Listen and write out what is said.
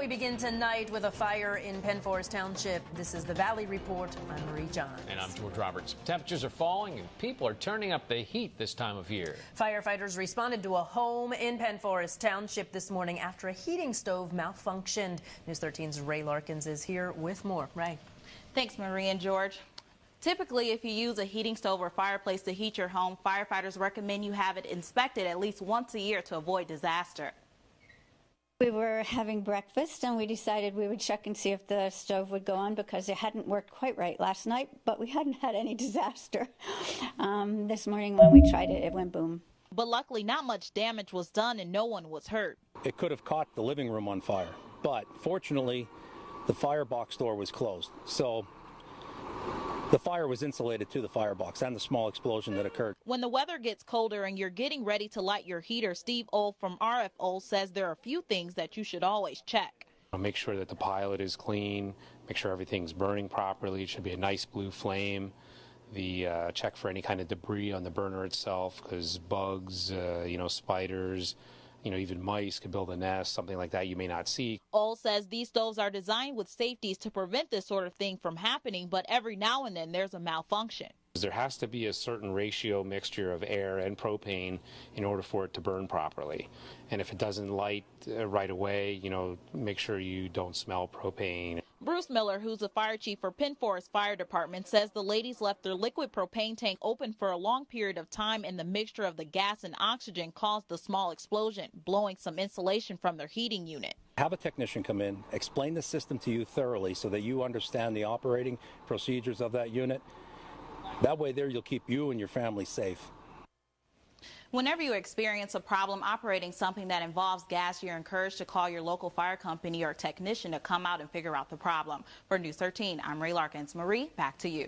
We begin tonight with a fire in Penn Forest Township. This is the Valley Report. I'm Marie Johns. And I'm George Roberts. Temperatures are falling and people are turning up the heat this time of year. Firefighters responded to a home in Penn Forest Township this morning after a heating stove malfunctioned. News 13's Ray Larkins is here with more. Ray. Thanks, Marie and George. Typically, if you use a heating stove or fireplace to heat your home, firefighters recommend you have it inspected at least once a year to avoid disaster. We were having breakfast and we decided we would check and see if the stove would go on because it hadn't worked quite right last night, but we hadn't had any disaster. This morning when we tried it, it went boom. But luckily not much damage was done and no one was hurt. It could have caught the living room on fire, but fortunately the firebox door was closed. So the fire was insulated to the firebox and the small explosion that occurred. When the weather gets colder and you're getting ready to light your heater, Steve Ohl from RF Ohl says there are a few things that you should always check. Make sure that the pilot is clean, make sure everything's burning properly. It should be a nice blue flame. Check for any kind of debris on the burner itself, because bugs, spiders, even mice could build a nest, something like that you may not see. Ohl says these stoves are designed with safeties to prevent this sort of thing from happening, but every now and then there's a malfunction. There has to be a certain ratio mixture of air and propane in order for it to burn properly. And if it doesn't light right away, make sure you don't smell propane. Bruce Miller, who's the fire chief for Penn Forest Fire Department, says the ladies left their liquid propane tank open for a long period of time and the mixture of the gas and oxygen caused the small explosion, blowing some insulation from their heating unit. Have a technician come in, explain the system to you thoroughly so that you understand the operating procedures of that unit. That way there you'll keep you and your family safe. Whenever you experience a problem operating something that involves gas, you're encouraged to call your local fire company or technician to come out and figure out the problem. For News 13, I'm Ray Larkins. Marie, back to you.